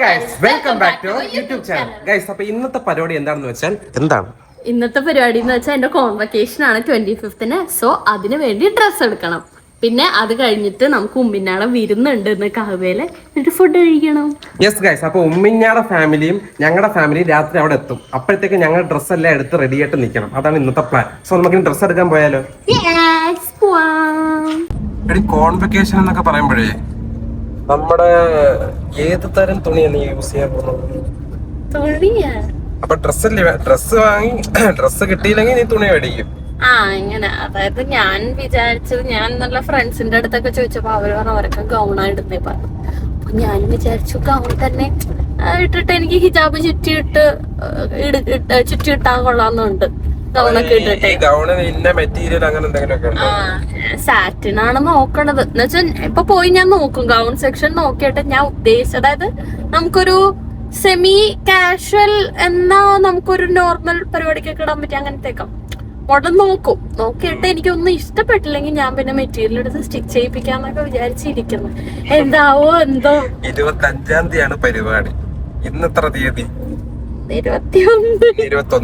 Guys welcome back to YouTube channel. Guys അപ്പൊ ഇന്നത്തെ പരിപാടി എന്താണെന്ന് വെച്ചാൽ ഇന്നത്തെ പരിപാടി എന്ന് വെച്ചാൽ എന്റെ കോൺവക്കേഷൻ ആണ് 25th. സോ അതിന് വേണ്ടി ഡ്രസ്സ് എടുക്കണം. പിന്നെ അത് കഴിഞ്ഞിട്ട് നമുക്ക് ഉമ്മിനാടെ വിരുന്നുണ്ട് ഇന്ന് കാവേല്, എന്നിട്ട് ഫുഡ് കഴിക്കണം. യെസ് ഗൈസ്, അപ്പൊ ഉമ്മിഞ്ഞാടെ ഫാമിലിയും ഞങ്ങളുടെ ഫാമിലിയും രാത്രി അവിടെ എത്തും. അപ്പോഴത്തേക്ക് ഞങ്ങൾ ഡ്രസ്സ് എല്ലാം എടുത്ത് റെഡി ആയിട്ട് നിൽക്കണം. അതാണ് ഇന്നത്തെ പ്ലാൻ. സോ നമുക്ക് ഡ്രസ്സ് എടുക്കാൻ പോയാലോ? കോൺവക്കേഷൻ എന്നൊക്കെ പറയുമ്പോഴേ നമ്മുടെ ഏത് തരം തുണിയാണ് യൂസ് ചെയ്യാൻ പോകുന്നത്? അപ്പൊ ഡ്രസ്സ് വാങ്ങി ഡ്രസ്സ് കിട്ടിയില്ലെങ്കിൽ നീ തുണി മേടിക്കും. ഇങ്ങനെ അതായത് ഞാൻ വിചാരിച്ചത്, ഞാൻ നല്ല ഫ്രണ്ട്സിന്റെ അടുത്തൊക്കെ ചോദിച്ചപ്പോ അവര് പറഞ്ഞു അവരൊക്കെ ഗൗണാ ഇടുന്നേ പറഞ്ഞു. അപ്പൊ ഞാൻ വിചാരിച്ചു ഗൗൺ തന്നെ ഇട്ടിട്ട് എനിക്ക് ഹിജാബ് ചുറ്റിയിട്ടാൻ കൊള്ളാന്നുണ്ട്. ഗൗണൊക്കെ ഇട്ടിട്ട് സാറ്റിൻ ആണ് നോക്കണത്. എന്നുവെച്ചാ ഇപ്പൊ പോയി ഞാൻ നോക്കും, ഗൗൺ സെക്ഷൻ നോക്കിയിട്ട് ഞാൻ ഉദ്ദേശിച്ചത്, അതായത് നമുക്കൊരു സെമി കാഷ്വൽ എന്നാ നമുക്കൊരു നോർമൽ പരിപാടിക്കൊക്കെ ഇടാൻ പറ്റിയ അങ്ങനത്തേക്കാം മോഡൽ നോക്കിയിട്ട് എനിക്കൊന്നും ഇഷ്ടപ്പെട്ടില്ലെങ്കിൽ ഞാൻ പിന്നെ മെറ്റീരിയൽ എടുത്ത് സ്റ്റിച്ച് ചെയ്യിപ്പിക്കാന്നൊക്കെ വിചാരിച്ചിരിക്കുന്നു. എന്താവോ എന്തോ. 25-ാം തീയതിയാണ് പരിപാടി. ഇന്നത്ര തീയതി 21.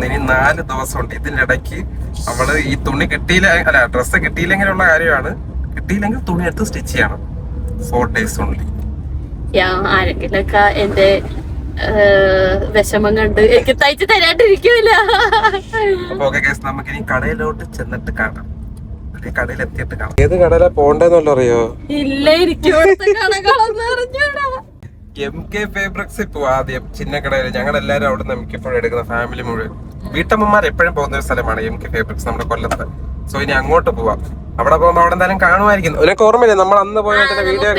ഇനി 4 ദിവസമുണ്ട്. ഇതിനിടയ്ക്ക് അവള് ഈ തുണി ഡ്രസ്സ് കിട്ടിയില്ലെങ്കിലുള്ള കാര്യമാണ്. കിട്ടിയില്ലെങ്കിൽ തുണി എടുത്ത് സ്റ്റിച്ച് ചെയ്യണം. 4 days ഓൺലി. ആരെങ്കിലൊക്കെ എന്റെ വിഷമം കണ്ട് എനിക്ക് തയ്ച്ച് തരാണ്ടിരിക്കൂല. നമുക്ക് ഇനി കടയിലോട്ട് ചെന്നിട്ട് കാണാം. കടയിൽ എത്തിയിട്ട് കാണാം. ഏത് കടയിലാ പോണ്ടെന്നല്ലോ അറിയോ? ഇല്ല, എനിക്ക് കടകളൊന്നും അറിഞ്ഞൂടാ. MK ഫാബ്രിക്സിൽ പോവാ ആദ്യം. ചിന്നക്കടയിൽ ഞങ്ങളെല്ലാരും അവിടെ നിന്ന് മിക്കപ്പോഴും എടുക്കുന്ന ഫാമിലി മുഴുവൻ. വീട്ടമ്മമാർ എപ്പോഴും പോകുന്ന ഒരു സ്ഥലമാണ് MK ഫാബ്രിക്സ് നമ്മുടെ കൊല്ലത്ത്. സോ ഇനി അങ്ങോട്ട് പോവാം. അവിടെ പോകുമ്പോ അവിടെ എന്തായാലും കാണുമായിരിക്കും. നിനക്ക് ഓർമ്മയില്ലേ നമ്മൾ അന്ന് പോയ വീഡിയോ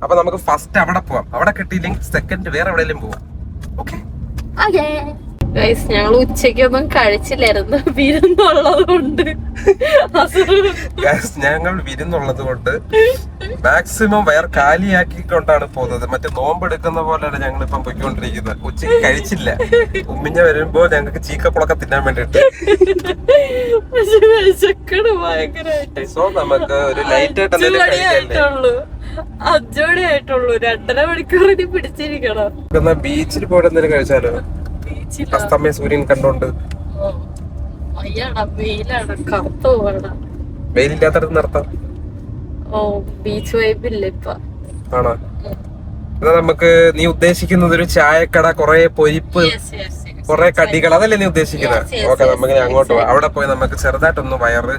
അപ്പൊ നമുക്ക് ഫസ്റ്റ് അവിടെ പോവാം. അവിടെ കിട്ടിയില്ലെങ്കിൽ സെക്കൻഡ് വേറെ എവിടെയെങ്കിലും പോവാം. ഓക്കെ, ഞങ്ങൾ ഉച്ചക്കൊന്നും കഴിച്ചില്ലായിരുന്നു, വിരുന്നുള്ളത് കൊണ്ട്. ഞങ്ങൾ വിരുന്നുള്ളത് കൊണ്ട് മാക്സിമം വയർ കാലിയാക്കിക്കൊണ്ടാണ് പോകുന്നത്. മറ്റേ നോമ്പെടുക്കുന്ന പോലെയാണ് ഞങ്ങൾ ഇപ്പം പൊയ്ക്കൊണ്ടിരിക്കുന്നത്. ഉച്ചക്ക് കഴിച്ചില്ല. ഉമ്മിഞ്ഞ വരുമ്പോ ഞങ്ങൾക്ക് ചീക്കപ്പുളൊക്കെ തിന്നാൻ വേണ്ടിട്ട്. സോ നമുക്ക് ഒരു ലൈറ്റ് ആയിട്ട് അജോടിയായിട്ടുള്ളൂ 2.5 മണിക്കൂറിന് പിടിച്ചിരിക്കണം. ബീച്ചിൽ പോയിട്ട് എന്തെങ്കിലും കഴിച്ചാലോ? അസ്തമയ സൂര്യൻ കണ്ടോണ്ട്. വെയിലില്ലാത്തടത്ത് നിർത്താം. ബീച്ച് വൈബില്ല ഇപ്പൊ. ആണോ? എന്നാ നമുക്ക്, നീ ഉദ്ദേശിക്കുന്നത് ഒരു ചായക്കട, കൊറേ പൊരിപ്പ്, കൊറേ കടികൾ, അതല്ലേ നീ ഉദ്ദേശിക്കുന്നത്? ഓക്കെ, നമുക്ക് അങ്ങോട്ട് പോവാം. അവിടെ പോയി നമുക്ക് ചെറുതായിട്ടൊന്ന് വയറ്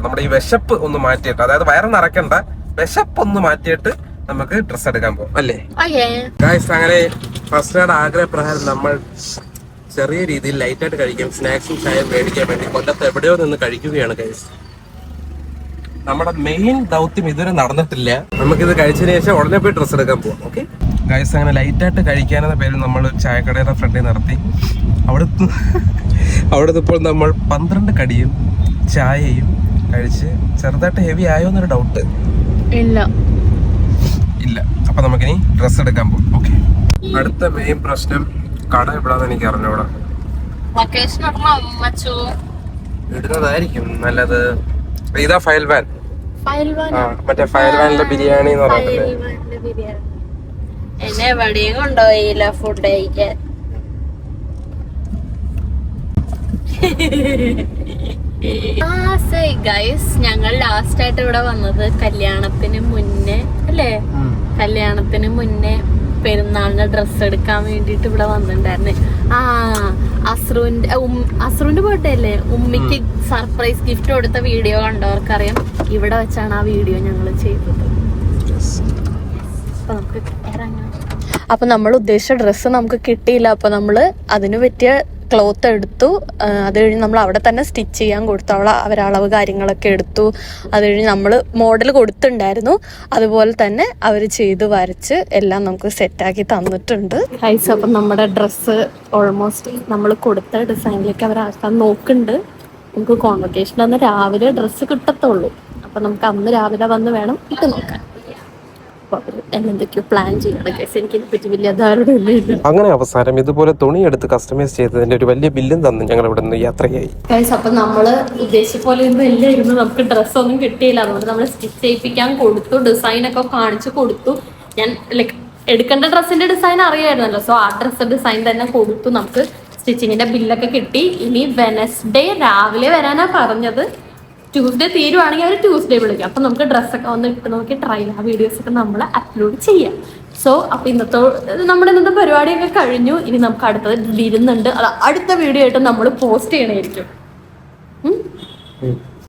നമ്മുടെ ഈ വിശപ്പ് ഒന്ന് മാറ്റിയിട്ട്, അതായത് വയറ് നിറയ്ക്കണ്ട, വിശപ്പ് ഒന്ന് മാറ്റിയിട്ട് നമുക്ക് ഡ്രസ് എടുക്കാൻ പോകും അല്ലേ? അങ്ങനെ ഫസ്റ്റ് ആഗ്രഹപ്രകാരം നമ്മൾ ചെറിയ രീതിയിൽ ലൈറ്റായിട്ട് കഴിക്കാം. സ്നാക്സും ചായയും മേടിക്കാൻ വേണ്ടി കൊല്ലത്ത് എവിടെയോ നിന്ന് കഴിക്കുകയാണ് ഗൈസ്. നമ്മുടെ മെയിൻ ദൗത്യം ഇതുവരെ നടന്നിട്ടില്ല. നമുക്കിത് കഴിച്ചതിന് ശേഷം ഉടനെ പോയി ഡ്രസ് എടുക്കാൻ പോവാം. ഓക്കെ ഗൈസ്, അങ്ങനെ ലൈറ്റായിട്ട് കഴിക്കാനെന്ന പേരിൽ നമ്മൾ ചായക്കടയുടെ ഫ്രണ്ടിൽ നിർത്തി. അവിടുത്തെ ഇപ്പോൾ നമ്മൾ 12 കടിയും ചായയും കഴിച്ച് ചെറുതായിട്ട് ഹെവി ആയോ എന്നൊരു ഡൗട്ട്. ഇല്ല. അപ്പൊ നമുക്കിനി ഡ്രസ് എടുക്കാൻ പോകും. ഓക്കെ, അടുത്ത മെയിൻ പ്രശ്നം കട എവിടാന്ന് എനിക്ക് അറിഞ്ഞൂടാ. ഇടുന്നതായിരിക്കും നല്ലത്. ഇതാ ഫയൽ വാൻ. മറ്റേ ഫയൽ വാനിലെ ബിരിയാണി എന്ന് പറഞ്ഞിട്ടില്ലേ? എന്നെ എവിടെയും കൊണ്ടുപോയില്ല ഫുഡ് കഴിക്കാൻ. ഞങ്ങൾ ലാസ്റ്റ് ആയിട്ട് ഇവിടെ വന്നത് കല്യാണത്തിന് മുന്നേ അല്ലേ? കല്യാണത്തിന് മുന്നേ പെരുന്നാളിന്റെ ഡ്രസ്സ് എടുക്കാൻ വേണ്ടിട്ട് ഇവിടെ വന്നിട്ടുണ്ടായിരുന്നു. അസ്രുവിന്റെ ബർത്ത്ഡേ അല്ലേ? ഉമ്മിക്ക് സർപ്രൈസ് ഗിഫ്റ്റ് കൊടുത്ത വീഡിയോ കണ്ടവർക്കറിയാം. ഇവിടെ വെച്ചാണ് ആ വീഡിയോ ഞങ്ങൾ ചെയ്തത്. അപ്പൊ നമുക്ക് ഇറങ്ങാം. അപ്പൊ നമ്മൾ ഉദ്ദേശിച്ച ഡ്രസ്സ് നമുക്ക് കിട്ടിയില്ല. അപ്പൊ നമ്മള് അതിന് പറ്റിയ ക്ലോത്ത് എടുത്തു. അത് കഴിഞ്ഞ് നമ്മൾ അവിടെ തന്നെ സ്റ്റിച്ച് ചെയ്യാൻ കൊടുത്തു. അവരളവ് കാര്യങ്ങളൊക്കെ എടുത്തു. അത് കഴിഞ്ഞ് നമ്മൾ മോഡൽ കൊടുത്തിട്ടുണ്ടായിരുന്നു. അതുപോലെ തന്നെ അവർ ചെയ്ത് വരച്ച് എല്ലാം നമുക്ക് സെറ്റാക്കി തന്നിട്ടുണ്ട്. അപ്പം നമ്മുടെ ഡ്രസ്സ് ഓൾമോസ്റ്റ് നമ്മൾ കൊടുത്ത ഡിസൈനിലേക്ക് അവർ ആക്കാൻ നോക്കുന്നുണ്ട്. നമുക്ക് കോൺവക്കേഷൻ അന്ന് രാവിലെ ഡ്രസ്സ് കിട്ടത്തുള്ളൂ. അപ്പം നമുക്ക് അന്ന് രാവിലെ വന്ന് വേണം ഇട്ട് നോക്കാൻ. എന്തൊക്കെയോ പ്ലാൻ ചെയ്യണം. എനിക്കിതിനെപ്പറ്റി വലിയ ധാരണയില്ല. അങ്ങനെ അവസാനം ഇതുപോലെ തുണി എടുത്ത് കസ്റ്റമൈസ് ചെയ്തതിന്റെ ഒരു വലിയ ബില്ലും തന്നു ഞങ്ങൾ ഇവിടെ നിന്ന് യാത്രയായി. അപ്പൊ നമ്മള് ഉദ്ദേശിച്ച പോലെ ഒന്നും ഇല്ലായിരുന്നു. നമുക്ക് ഡ്രസ്സൊന്നും കിട്ടിയില്ല. അതുകൊണ്ട് നമ്മൾ സ്റ്റിച്ച് ചെയ്യിപ്പിക്കാൻ കൊടുത്തു, ഡിസൈനൊക്കെ കാണിച്ചു കൊടുത്തു. ഞാൻ ലൈക്ക് എടുക്കേണ്ട ഡ്രസ്സിന്റെ ഡിസൈൻ അറിയായിരുന്നല്ലോ. സോ ആ ഡ്രസ്സ് ഡിസൈൻ തന്നെ കൊടുത്തു. നമുക്ക് സ്റ്റിച്ചിങ്ങിന്റെ ബില്ലൊക്കെ കിട്ടി. ഇനി വെനസ്ഡേ രാവിലെ വരാനാ പറഞ്ഞത്. ട്യൂസ്ഡേ തീരുവാണെങ്കിൽ അവർ ട്യൂസ്ഡേ വിളിക്കും. അപ്പൊ നമുക്ക് ഡ്രസ്സൊക്കെ ഒന്ന് ഇട്ട് നോക്കി ട്രയൽ ആ വീഡിയോസ് ഒക്കെ നമ്മൾ അപ്ലോഡ് ചെയ്യാം. സോ അപ്പൊ നമ്മുടെ ഇന്നത്തെ പരിപാടിയൊക്കെ കഴിഞ്ഞു. ഇനി നമുക്ക് അടുത്തത് വിരുന്നുണ്ട്. അത് അടുത്ത വീഡിയോ ആയിട്ട് നമ്മൾ പോസ്റ്റ് ചെയ്യണമായിരിക്കും.